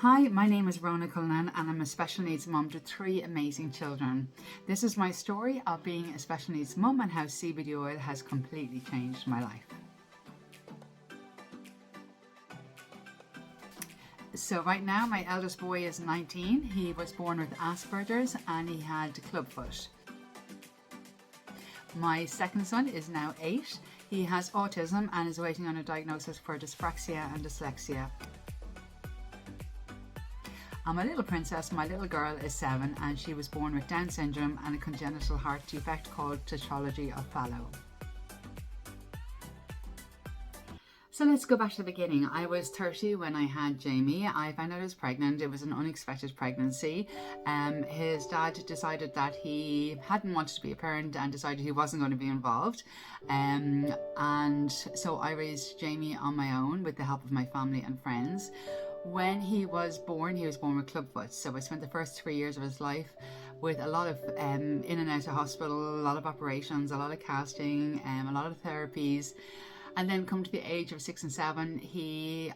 Hi, my name is Rona Cullinan and I'm a special needs mum to 3 amazing children. This is my story of being a special needs mum and how CBD oil has completely changed my life. So right now my eldest boy is 19. He was born with Asperger's and he had clubfoot. My second son is now 8. He has autism and is waiting on a diagnosis for dyspraxia and dyslexia. And my little princess, my little girl, is 7 and she was born with Down syndrome and a congenital heart defect called tetralogy of Fallot. So let's go back to the beginning. I was 30 when I had Jamie. I found out I was pregnant. It was an unexpected pregnancy. His dad decided that he hadn't wanted to be a parent and decided he wasn't going to be involved. And so I raised Jamie on my own with the help of my family and friends. When he was born with clubfoot. So I spent the first 3 years of his life with a lot of in and out of hospital, a lot of operations, a lot of casting, a lot of therapies. And then come to the age of 6 and 7,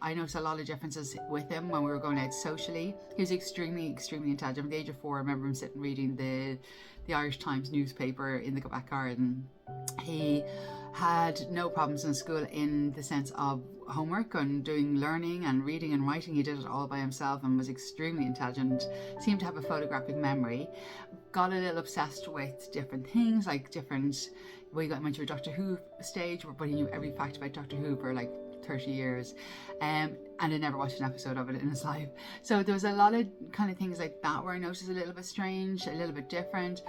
I noticed a lot of differences with him when we were going out socially. He was extremely intelligent. At the age of 4, I remember him sitting reading the Irish Times newspaper in the back garden. He had no problems in school in the sense of homework and doing learning and reading and writing. He did it all by himself and was extremely intelligent, seemed to have a photographic memory. Got a little obsessed with different things, like we went to a Doctor Who stage, but he knew every fact about Doctor Who for like 30 years and I never watched an episode of it in his life. So there was a lot of kind of things like that where I noticed a little bit strange, a little bit different.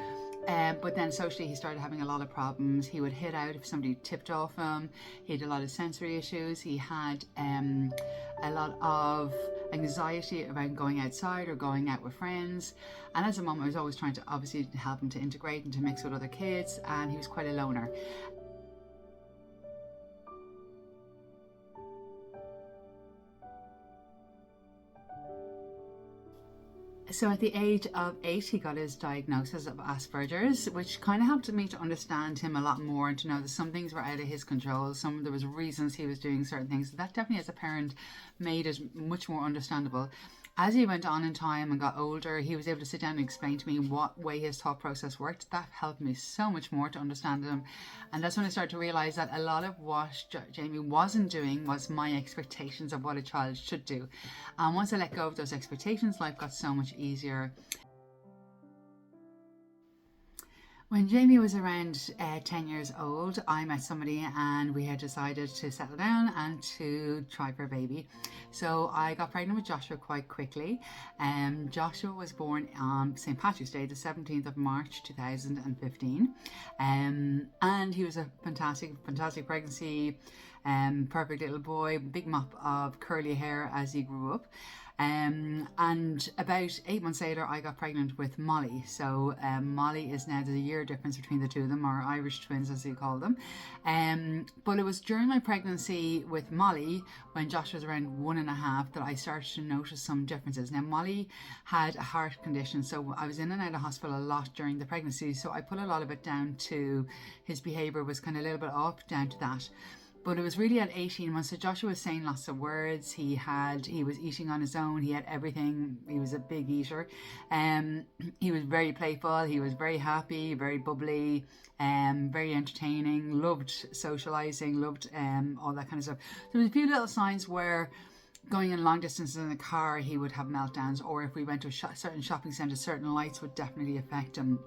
But then socially he started having a lot of problems. He would hit out if somebody tipped off him. He had a lot of sensory issues. He had a lot of anxiety about going outside or going out with friends. And as a mum, I was always trying to obviously help him to integrate and to mix with other kids, and he was quite a loner. So at the age of 8, he got his diagnosis of Asperger's, which kind of helped me to understand him a lot more and to know that some things were out of his control. There was reasons he was doing certain things. That definitely, as a parent, made it much more understandable. As he went on in time and got older, he was able to sit down and explain to me what way his thought process worked. That helped me so much more to understand him. And that's when I started to realise that a lot of what Jamie wasn't doing was my expectations of what a child should do. And once I let go of those expectations, life got so much easier. When Jamie was around 10 years old, I met somebody and we had decided to settle down and to try for a baby. So I got pregnant with Joshua quite quickly. Joshua was born on St. Patrick's Day, the 17th of March 2015. And he was a fantastic pregnancy, perfect little boy, big mop of curly hair as he grew up. And about 8 months later, I got pregnant with Molly. So Molly is now, there's a year difference between the two of them, or Irish twins as you call them. But it was during my pregnancy with Molly, when Josh was around 1.5, that I started to notice some differences. Now Molly had a heart condition, so I was in and out of hospital a lot during the pregnancy. So I put a lot of it down to his behaviour was kind of a little bit off, down to that. But it was really at 18 months. So Joshua was saying lots of words. He was eating on his own. He had everything. He was a big eater. He was very playful. He was very happy, very bubbly, very entertaining, loved socializing, loved all that kind of stuff. There was a few little signs where going in long distances in the car, he would have meltdowns, or if we went to a certain shopping centre, certain lights would definitely affect him.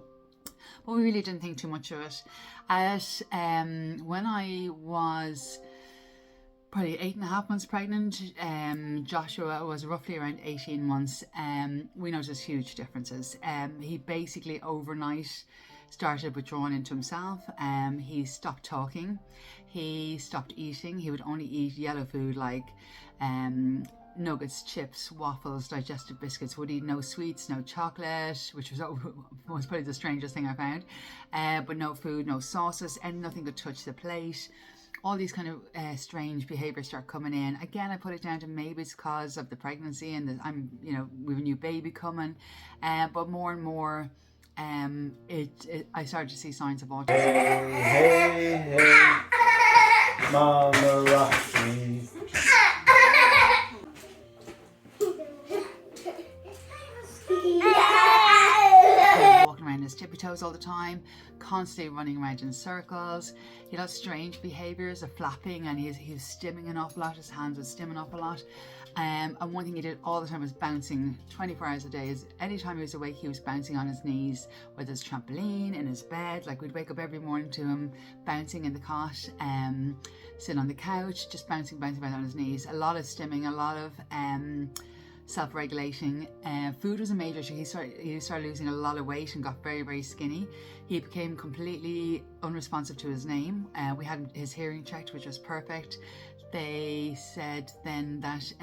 But we really didn't think too much of it. When I was probably 8.5 months pregnant, Joshua was roughly around 18 months. We noticed huge differences. He basically overnight started withdrawing into himself. He stopped talking. He stopped eating. He would only eat yellow food like nuggets, chips, waffles, digestive biscuits. Would eat no sweets, no chocolate, which was probably the strangest thing I found. But no food, no sauces, and nothing could touch the plate. All these kind of strange behaviours start coming in. Again, I put it down to maybe it's because of the pregnancy and we have a new baby coming. But more and more, I started to see signs of autism. Hey, Mama Rocky. tippy toes all the time, constantly running around in circles. He had strange behaviours of flapping, and he was stimming an awful lot. His hands would stim an awful lot. And one thing he did all the time was bouncing 24 hours a day. Anytime he was awake, he was bouncing on his knees, whether it's trampoline, in his bed. Like, we'd wake up every morning to him bouncing in the cot, sitting on the couch, just bouncing on his knees. A lot of stimming, a lot of self-regulating. Food was a major issue. He started losing a lot of weight and got very, very skinny. He became completely unresponsive to his name. We had his hearing checked, which was perfect. They said then that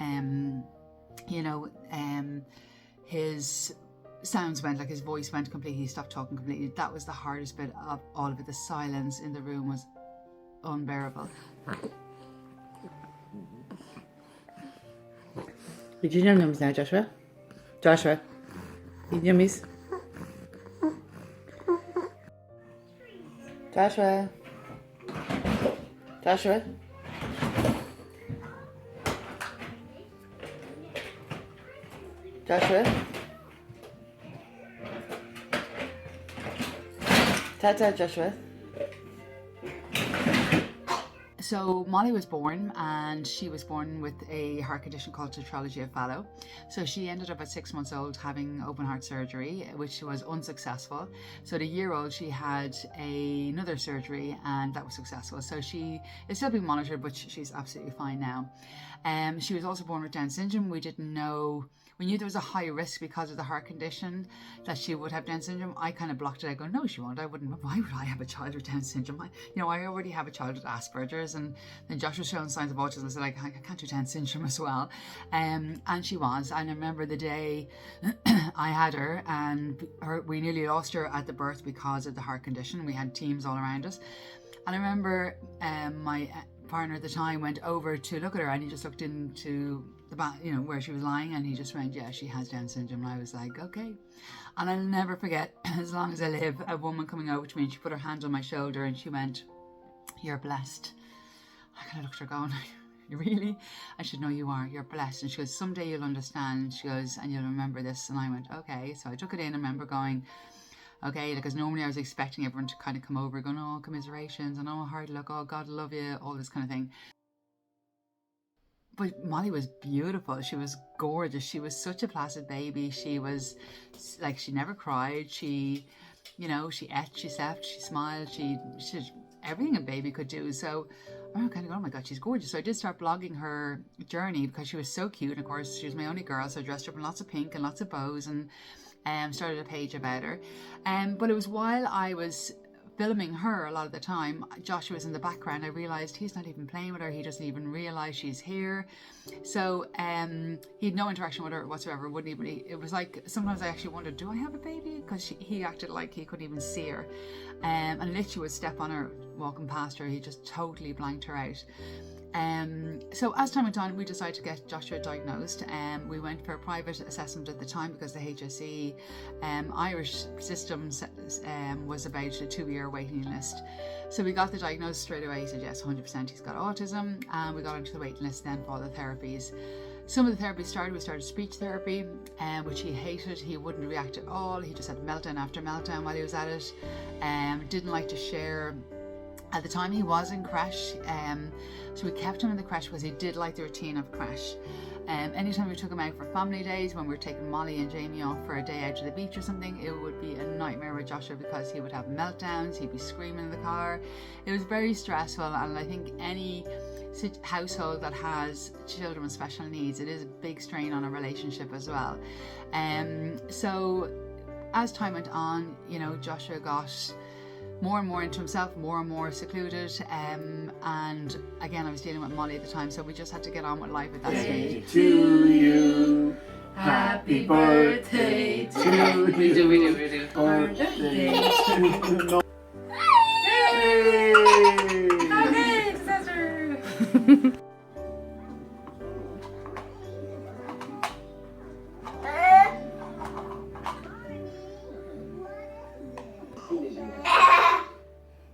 his sounds went, like his voice went completely. He stopped talking completely. That was the hardest bit of all of it. The silence in the room was unbearable. Eat your yum-yums now, Joshua. Joshua, eat yummies. Joshua. Joshua. Joshua. Ta-ta, Joshua. So Molly was born, and she was born with a heart condition called tetralogy of Fallot. So she ended up at 6 months old having open heart surgery, which was unsuccessful. So at a year old, she had another surgery, and that was successful. So she is still being monitored, but she's absolutely fine now. She was also born with Down syndrome. We didn't know. We knew there was a high risk because of the heart condition that she would have Down syndrome. I kind of blocked it. I go, no, she won't. I wouldn't. Why would I have a child with Down syndrome? I already have a child with Asperger's, and then Josh was showing signs of autism. So like, I can't do Down syndrome as well. And she was. And I remember the day I had her, and we nearly lost her at the birth because of the heart condition. We had teams all around us. And I remember my partner at the time went over to look at her, and he just looked into the where she was lying, and he just went, yeah, she has Down syndrome. And I was like, okay. And I'll never forget, as long as I live, a woman coming over to me, and she put her hand on my shoulder and she went, you're blessed. I kind of looked at her going, really? I said, no, you are. You're blessed. And she goes, someday you'll understand. She goes, and you'll remember this. And I went, okay. So I took it in. I remember going, okay, because normally I was expecting everyone to kind of come over going, oh, commiserations, and oh, hard luck, oh, God love you, all this kind of thing. But Molly was beautiful. She was gorgeous. She was such a placid baby. She was like, she never cried. She ate, she slept, she smiled, she did everything a baby could do. So I'm kind of going, oh my God, she's gorgeous. So I did start blogging her journey because she was so cute. And of course, she was my only girl, so I dressed her up in lots of pink and lots of bows, and started a page about her. But it was while I was filming her a lot of the time, Joshua was in the background. I realised he's not even playing with her. He doesn't even realise she's here. So he had no interaction with her whatsoever. Wouldn't even. It was like sometimes I actually wondered, do I have a baby? Because he acted like he couldn't even see her, and literally would step on her walking past her. He just totally blanked her out. So as time went on, we decided to get Joshua diagnosed. We went for a private assessment at the time because the HSE Irish system was about a 2-year waiting list. So we got the diagnosis straight away. He said, yes, 100% he's got autism. And we got onto the waiting list then for all the therapies. Some of the therapies started. We started speech therapy, which he hated. He wouldn't react at all. He just had meltdown after meltdown while he was at it. Didn't like to share. At the time he was in creche, so we kept him in the creche because he did like the routine of creche. Anytime we took him out for family days, when we were taking Molly and Jamie off for a day out to the beach or something, it would be a nightmare with Joshua because he would have meltdowns, he'd be screaming in the car. It was very stressful, and I think any household that has children with special needs, it is a big strain on a relationship as well. So as time went on, Joshua got more and more into himself, more and more secluded, and again I was dealing with Molly at the time, so we just had to get on with life at that stage. To you, happy birthday to you. We do. Birthday to you. Okay, successor.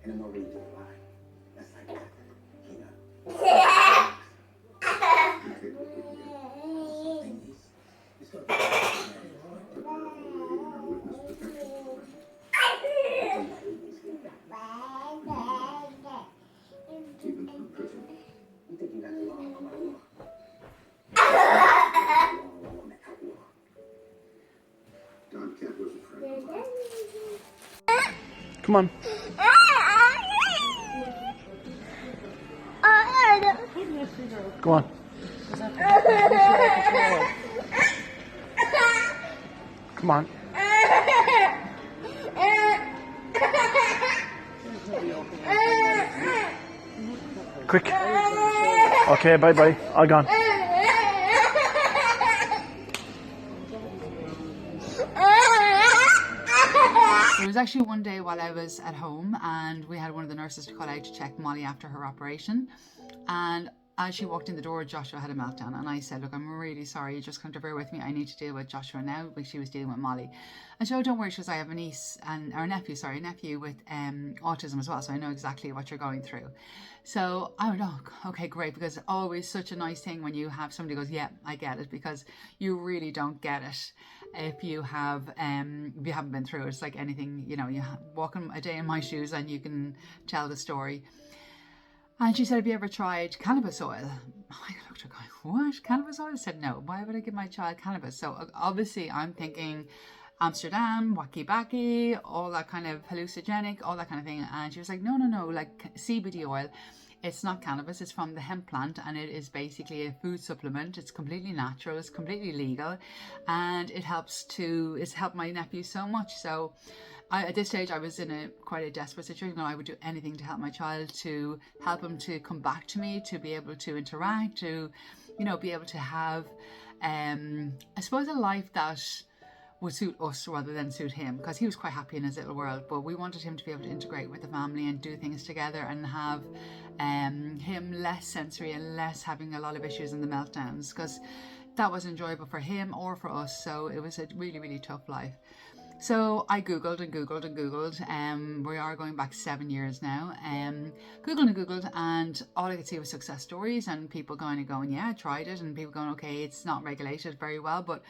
And I'm gonna read you a line. That's like that. It's gonna be Come on. Go on. Come on. Quick. Okay, bye bye. All gone. There was actually one day while I was at home and we had one of the nurses to call out to check Molly after her operation, and as she walked in the door, Joshua had a meltdown, and I said, look, I'm really sorry, you just come to bear with me, I need to deal with Joshua now, but she was dealing with Molly. And she said, oh, don't worry, she goes, I have a niece and or a nephew with autism as well, so I know exactly what you're going through. So I went, oh, okay, great, because it's always such a nice thing when you have somebody who goes, yeah, I get it, because you really don't get it if you haven't been through it. It's like anything, you know, you walk a day in my shoes and you can tell the story. And she said, have you ever tried cannabis oil? I looked at her going, what? Cannabis oil? I said, no. Why would I give my child cannabis? So obviously I'm thinking Amsterdam, wacky backy, all that kind of hallucinogenic, all that kind of thing. And she was like, no, like CBD oil. It's not cannabis, it's from the hemp plant, and it is basically a food supplement. It's completely natural, it's completely legal, and it's helped my nephew so much. So at this stage I was in quite a desperate situation. I would do anything to help my child, to help him to come back to me, to be able to interact, to, you know, be able to have I suppose a life that would suit us rather than suit him, because he was quite happy in his little world, but we wanted him to be able to integrate with the family and do things together and have him less sensory and less having a lot of issues in the meltdowns, because that was enjoyable for him or for us. So it was a really, really tough life. So I Googled and Googled and Googled. We are going back 7 years now. Googled and Googled, and all I could see was success stories and people going, yeah, I tried it, and people going, okay, it's not regulated very well, but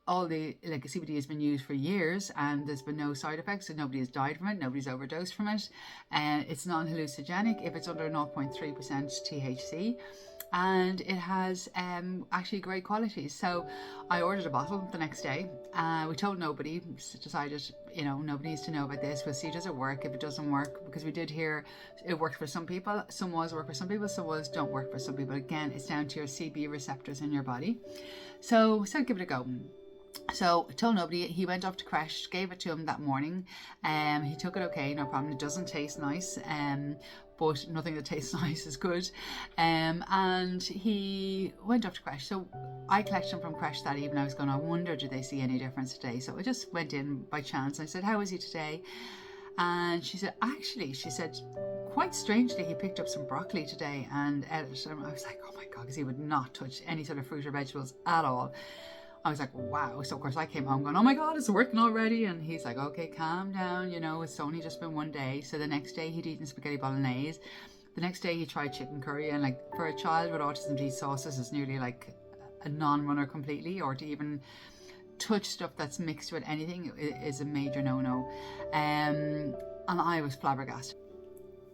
all the CBD has been used for years and there's been no side effects, and nobody has died from it, nobody's overdosed from it, and it's non-hallucinogenic if it's under 0.3% THC. And it has actually great qualities. So I ordered a bottle the next day. We told nobody, decided, you know, nobody needs to know about this. We'll see, does it work? If it doesn't work, because we did hear it worked for some people, some was work for some people, some was don't work for some people. Again, it's down to your CB receptors in your body. So give it a go. So I told nobody. He went off to creche, gave it to him that morning. He took it okay, no problem. It doesn't taste nice, but nothing that tastes nice is good. And he went off to creche. So I collected him from creche that evening. I was going, I wonder, do they see any difference today? So I just went in by chance. I said, how is he today? And she said, quite strangely, he picked up some broccoli today and ate it. And I was like, oh my God, because he would not touch any sort of fruit or vegetables at all. I was like, wow. So of course I came home going, oh my God, it's working already. And he's like, okay, calm down. You know, it's only just been one day. So the next day he'd eaten spaghetti bolognese. The next day he tried chicken curry. And like, for a child with autism, to eat sauces is nearly like a non-runner completely, or to even touch stuff that's mixed with anything is a major no-no. And I was flabbergasted.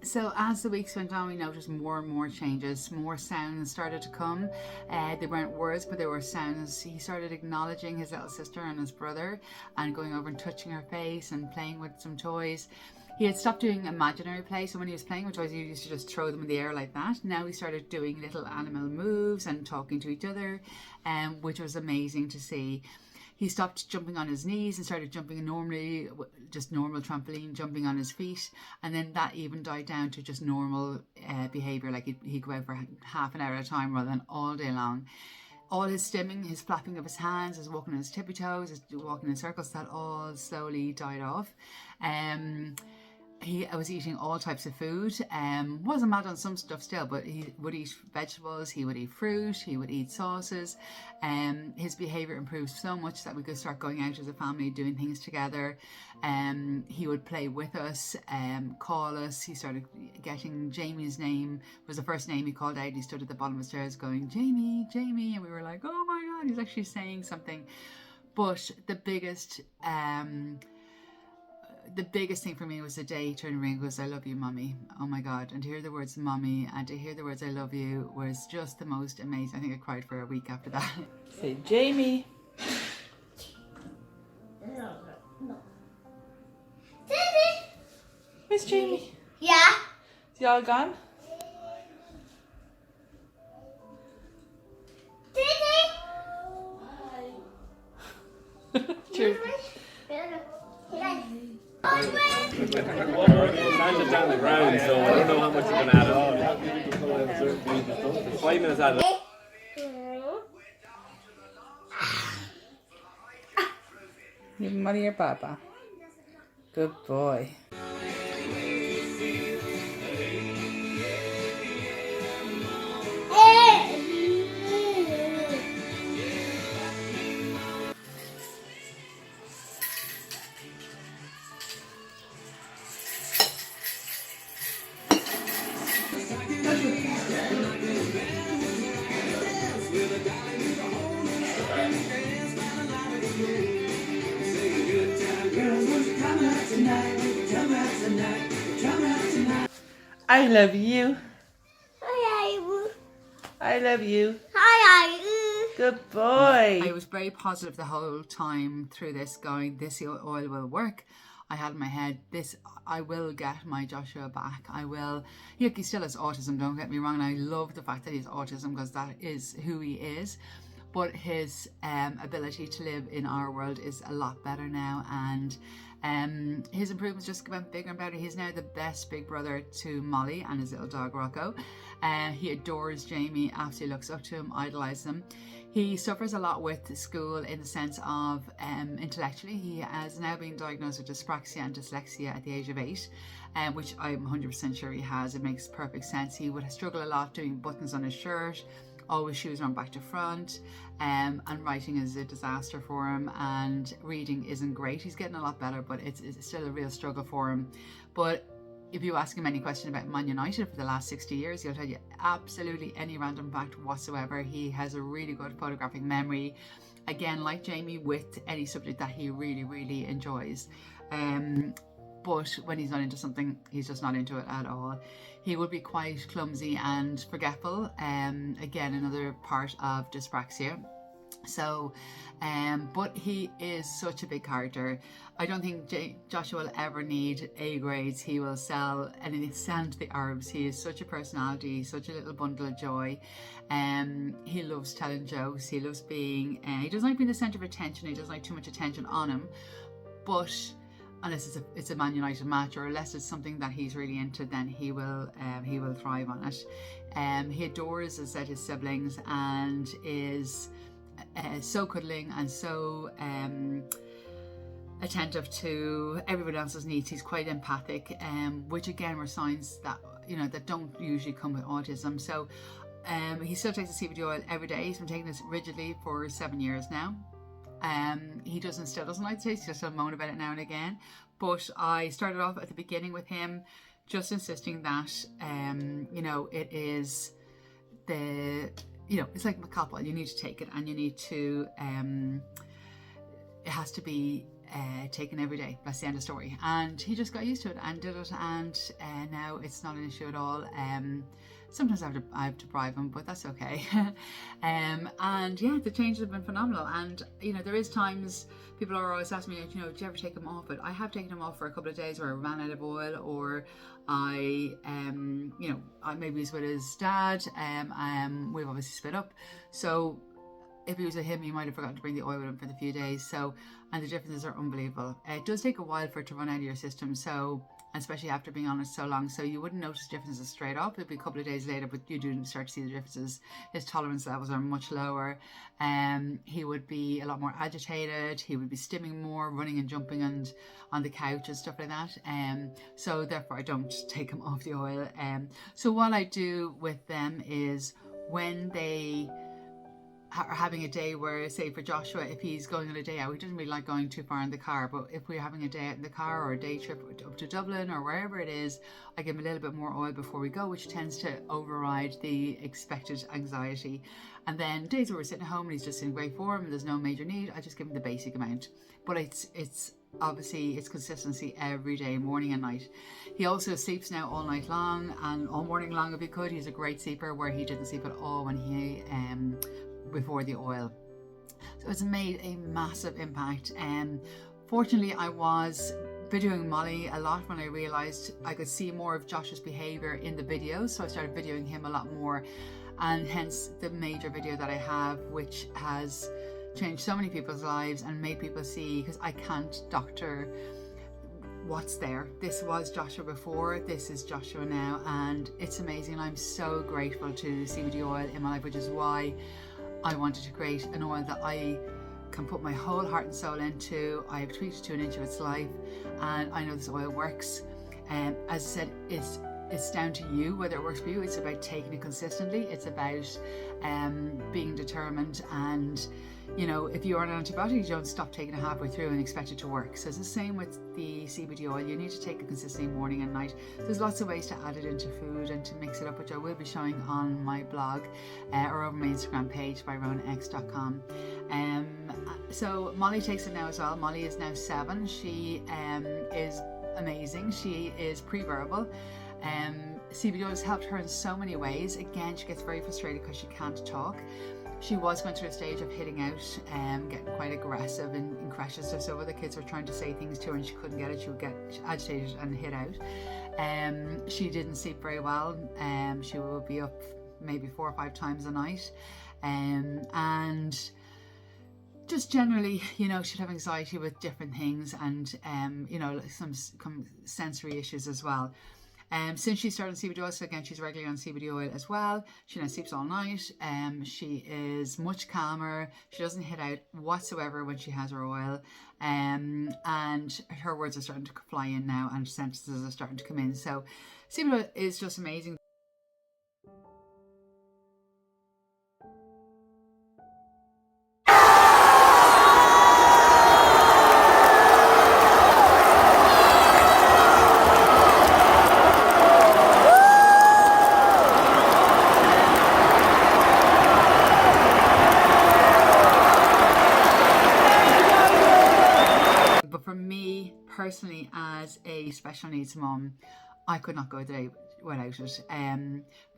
So as the weeks went on, we noticed more and more changes. More sounds started to come. They weren't words, but they were sounds. He started acknowledging his little sister and his brother and going over and touching her face and playing with some toys. He had stopped doing imaginary play, so when he was playing with toys, he used to just throw them in the air like that. Now he started doing little animal moves and talking to each other, which was amazing to see. He stopped jumping on his knees and started jumping normally, just normal trampoline, jumping on his feet. And then that even died down to just normal behaviour, like he'd go out for half an hour at a time rather than all day long. All his stimming, his flapping of his hands, his walking on his tippy toes, his walking in circles, that all slowly died off. I was eating all types of food. Wasn't mad on some stuff still, but he would eat vegetables, he would eat fruit, he would eat sauces. His behaviour improved so much that we could start going out as a family, doing things together. He would play with us, call us. He started getting Jamie's name, was the first name he called out. He stood at the bottom of the stairs going, Jamie, Jamie, and we were like, oh my God, he's actually saying something. But the biggest thing for me was the day he turned around and goes, I love you, Mommy. Oh my God. And to hear the words Mommy and to hear the words I love you was just the most amazing. I think I cried for a week after that. Say Jamie. Where's Jamie? Yeah. Is he all gone? Cheers. Santa's down the ground, so I don't know how much you can add on. 5 minutes out of it. Give him money your papa. Good boy. I love you. I love you. Good boy. I was very positive the whole time through this, going, this oil will work. I had in my head, I will get my Joshua back. I will. He still has autism, don't get me wrong. And I love the fact that he has autism because that is who he is. But his ability to live in our world is a lot better now. And his improvements just went bigger and better. He's now the best big brother to Molly and his little dog Rocco. He adores Jamie, absolutely looks up to him, idolises him. He suffers a lot with school in the sense of intellectually. He has now been diagnosed with dyspraxia and dyslexia at the age of 8, which I'm 100% sure he has. It makes perfect sense. He would struggle a lot doing buttons on his shirt, always shoes on back to front, and writing is a disaster for him, and reading isn't great. He's getting a lot better, but it's still a real struggle for him. But if you ask him any question about Man United for the last 60 years, he'll tell you absolutely any random fact whatsoever. He has a really good photographic memory. Again, like Jamie, with any subject that he really, really enjoys. But when he's not into something, he's just not into it at all. He will be quite clumsy and forgetful. Again, another part of dyspraxia. So, but he is such a big character. I don't think Joshua will ever need A grades. He will sell anything, send the herbs. He is such a personality, such a little bundle of joy. He loves telling jokes. He loves being, he doesn't like being the centre of attention. He doesn't like too much attention on him. But unless it's a Man United match, or unless it's something that he's really into, then he will thrive on it. He adores, as I said, his siblings, and is so cuddling and so attentive to everyone else's needs. He's quite empathic, which again were signs that that don't usually come with autism. So he still takes the CBD oil every day. He's been taking this rigidly for 7 years now. He still doesn't like the taste. He'll still moan about it now and again. But I started off at the beginning with him, just insisting that it is it's like Macapal. You need to take it, and you need to. It has to be taken every day. That's the end of the story. And he just got used to it and did it, and now it's not an issue at all. Sometimes I have to bribe him, but that's okay. And yeah, the changes have been phenomenal. And there is times people are always asking me, do you ever take him off? But I have taken him off for a couple of days where I ran out of oil, or I maybe he's with his dad. We've obviously split up, so if he was with him, he might have forgotten to bring the oil with him for the few days. So, and the differences are unbelievable. It does take a while for it to run out of your system. So, especially after being on it so long, so you wouldn't notice differences straight off. It'd be a couple of days later, but you do start to see the differences. His tolerance levels are much lower. He would be a lot more agitated. He would be stimming more, running and jumping and on the couch and stuff like that. So therefore I don't take him off the oil. So what I do with them is when they are having a day where, say for Joshua, if he's going on a day out, he doesn't really like going too far in the car, but if we're having a day out in the car or a day trip up to Dublin or wherever it is, I give him a little bit more oil before we go, which tends to override the expected anxiety. And then days where we're sitting at home and he's just in great form and there's no major need, I just give him the basic amount. But it's obviously it's consistency every day, morning and night. He also sleeps now all night long and all morning long if he could. He's a great sleeper, where he didn't sleep at all when he before the oil. So it's made a massive impact. Fortunately, I was videoing Molly a lot when I realised I could see more of Josh's behaviour in the videos, so I started videoing him a lot more, and hence the major video that I have, which has changed so many people's lives and made people see, because I can't doctor what's there. This was Joshua before, this is Joshua now, and it's amazing. I'm so grateful to CBD oil in my life, which is why I wanted to create an oil that I can put my whole heart and soul into. I have tweaked it to an inch of its life, and I know this oil works. As I said, it's down to you whether it works for you. It's about taking it consistently. It's about being determined, and you know, if you're on an antibiotic, you don't stop taking it halfway through and expect it to work. So it's the same with the CBD oil. You need to take it consistently morning and night. There's lots of ways to add it into food and to mix it up, which I will be showing on my blog or over my Instagram page by ronax.com. So Molly takes it now as well. Molly is now 7. She is amazing. She is pre-verbal. CBD oil has helped her in so many ways. Again, she gets very frustrated because she can't talk. She was going through a stage of hitting out, getting quite aggressive in crashes. So other kids were trying to say things to her and she couldn't get it. She would get agitated and hit out. She didn't sleep very well. She would be up maybe 4 or 5 times a night. And just generally, you know, she'd have anxiety with different things, and you know, some sensory issues as well. Since she started CBD oil, so again, she's regularly on CBD oil as well. She now sleeps all night. She is much calmer. She doesn't hit out whatsoever when she has her oil. And her words are starting to fly in now, and sentences are starting to come in. So CBD oil is just amazing. Personally, as a special needs mum, I could not go a day without it.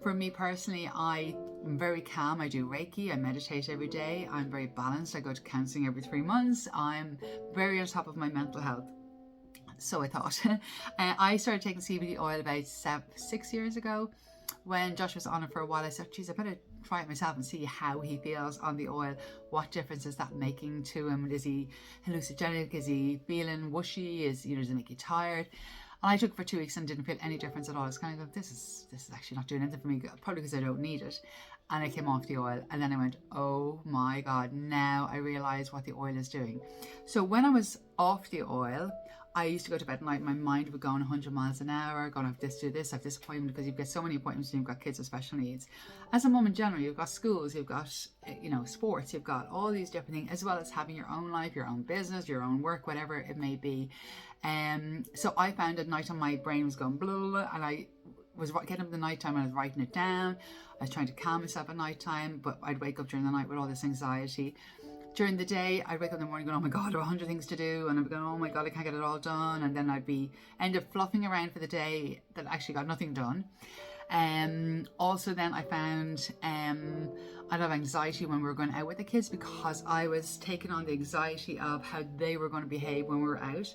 For me personally, I'm very calm. I do Reiki, I meditate every day. I'm very balanced. I go to counselling every 3 months. I'm very on top of my mental health. So I thought. I started taking CBD oil about 6 years ago. When Josh was on it for a while, I said, geez, I better try it myself and see how he feels on the oil. What difference is that making to him? Is he hallucinogenic? Is he feeling whooshy? Does it make you tired? And I took it for 2 weeks and didn't feel any difference at all. I was kind of like, this is actually not doing anything for me, probably because I don't need it. And I came off the oil, and then I went, oh my God, now I realise what the oil is doing. So when I was off the oil, I used to go to bed at night, my mind would go on 100 miles an hour, going, I have this, do this, I have this appointment, because you've got so many appointments and you've got kids with special needs. As a mum in general, you've got schools, you've got, you know, sports, you've got all these different things, as well as having your own life, your own business, your own work, whatever it may be. So I found at night my brain was going blah, blah, blah, and I was getting up in the night time and I was writing it down. I was trying to calm myself at night time, but I'd wake up during the night with all this anxiety. During the day, I'd wake up in the morning going, oh my God, I have 100 things to do. And I'd be going, oh my God, I can't get it all done. And then I'd end up fluffing around for the day that actually got nothing done. Also then I found I'd have anxiety when we were going out with the kids, because I was taking on the anxiety of how they were going to behave when we were out.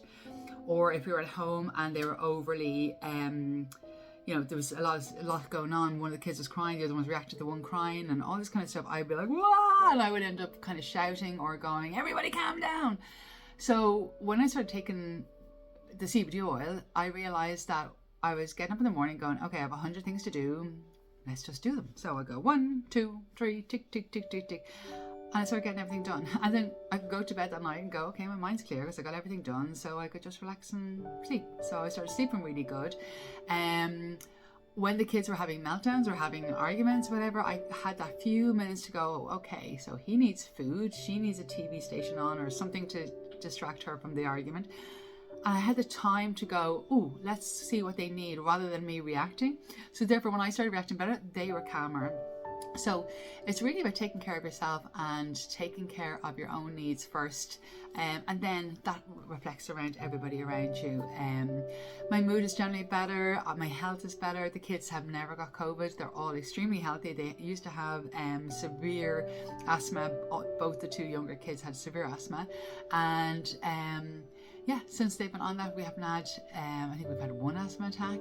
Or if we were at home and they were overly, you know, there was a lot going on. One of the kids was crying, the other ones reacted to one crying, and all this kind of stuff. I'd be like, whoa, and I would end up kind of shouting or going, everybody calm down. So when I started taking the CBD oil, I realized that I was getting up in the morning going, okay, I have 100 things to do. Let's just do them. So I go 1, 2, 3, tick, tick, tick, tick, tick. And I started getting everything done. And then I could go to bed that night and go, okay, my mind's clear because I got everything done, so I could just relax and sleep. So I started sleeping really good. When the kids were having meltdowns or having arguments, whatever, I had that few minutes to go, okay, so he needs food, she needs a TV station on or something to distract her from the argument. And I had the time to go, ooh, let's see what they need, rather than me reacting. So therefore, when I started reacting better, they were calmer. So it's really about taking care of yourself and taking care of your own needs first, and then that reflects around everybody around you. My mood is generally better, my health is better. The kids have never got COVID. They're all extremely healthy. They used to have severe asthma. Both the 2 younger kids had severe asthma, and yeah, since they've been on that, we haven't had, I think we've had one asthma attack,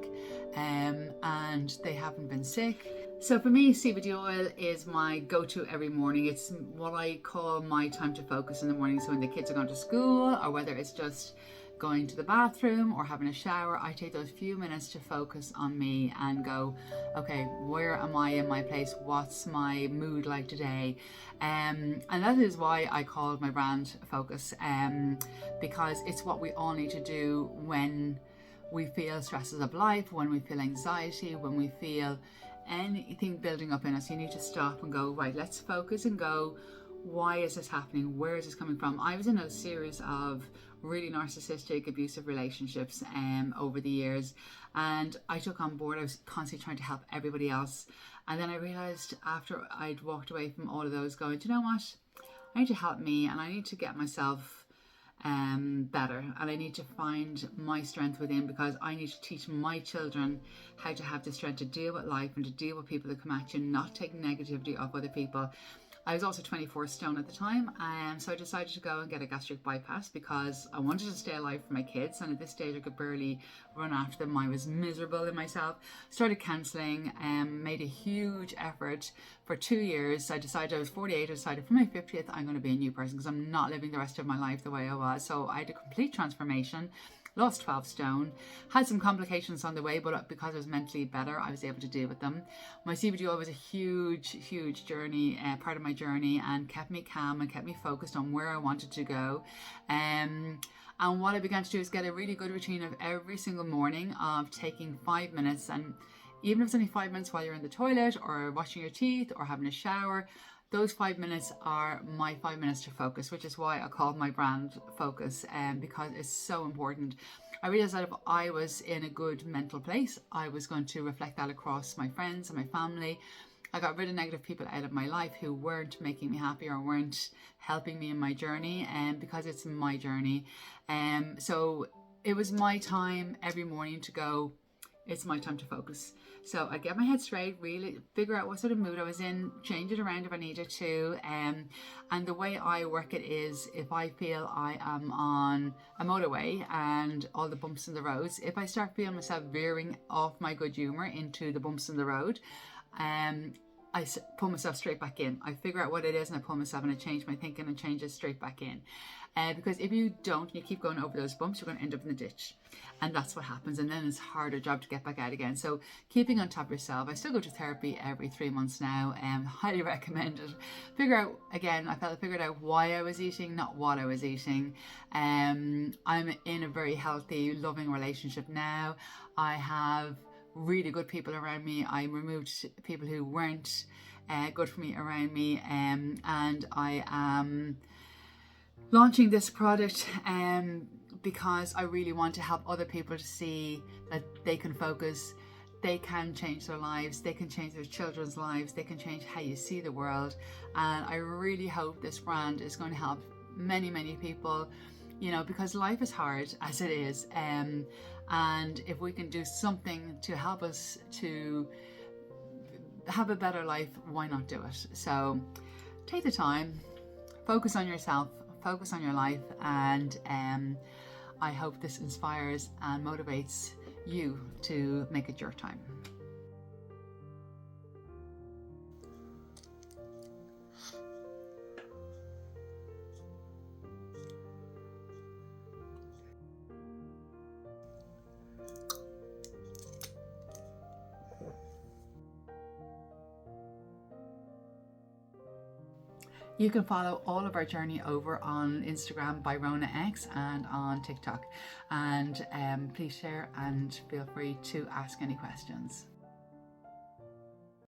and they haven't been sick. So for me, CBD oil is my go-to every morning. It's what I call my time to focus in the morning. So when the kids are going to school, or whether it's just going to the bathroom or having a shower, I take those few minutes to focus on me and go, okay, where am I in my place? What's my mood like today? And that is why I called my brand Focus, because it's what we all need to do when we feel stresses of life, when we feel anxiety, when we feel anything building up in us. You need to stop and go, right, let's focus and go, why is this happening? Where is this coming from? I was in a series of really narcissistic, abusive relationships over the years, and I took on board, I was constantly trying to help everybody else. And then I realized after I'd walked away from all of those, going, do you know what? I need to help me, and I need to get myself better, and I need to find my strength within, because I need to teach my children how to have the strength to deal with life and to deal with people that come at you, not take negativity off other people. I was also 24 stone at the time, so I decided to go and get a gastric bypass because I wanted to stay alive for my kids, and at this stage I could barely run after them. I was miserable in myself. Started counselling, made a huge effort for 2 years. I decided, I was 48, I decided for my 50th I'm going to be a new person, because I'm not living the rest of my life the way I was. So I had a complete transformation. Lost 12 stone, had some complications on the way, but because I was mentally better, I was able to deal with them. My CBD oil was a huge journey, part of my journey, and kept me calm and kept me focused on where I wanted to go. And what I began to do is get a really good routine of every single morning of taking 5 minutes, and even if it's only 5 minutes while you're in the toilet or washing your teeth or having a shower, those 5 minutes are my 5 minutes to focus, which is why I called my brand Focus, because it's so important. I realized that if I was in a good mental place, I was going to reflect that across my friends and my family. I got rid of negative people out of my life who weren't making me happy or weren't helping me in my journey, and because it's my journey. So it was my time every morning to go, it's my time to focus. So I get my head straight, really figure out what sort of mood I was in, change it around if I needed to. And the way I work it is, if I feel I am on a motorway and all the bumps in the roads, if I start feeling myself veering off my good humour into the bumps in the road, I pull myself straight back in. I figure out what it is and I pull myself, and I change my thinking and change it straight back in. Because if you don't, you keep going over those bumps, you're going to end up in the ditch. And that's what happens. And then it's a harder job to get back out again. So keeping on top of yourself. I still go to therapy every 3 months now, and highly recommend it. Figure out, again, I figured out why I was eating, not what I was eating. I'm in a very healthy, loving relationship now. I have really good people around me. I removed people who weren't good for me around me, and I am launching this product because I really want to help other people to see that they can focus, they can change their lives, they can change their children's lives, they can change how you see the world. And I really hope this brand is going to help many people, you know, because life is hard as it is, and if we can do something to help us to have a better life, why not do it? So take the time, focus on yourself, focus on your life, and I hope this inspires and motivates you to make it your time. You can follow all of our journey over on Instagram by RonaX and on TikTok. And please share and feel free to ask any questions.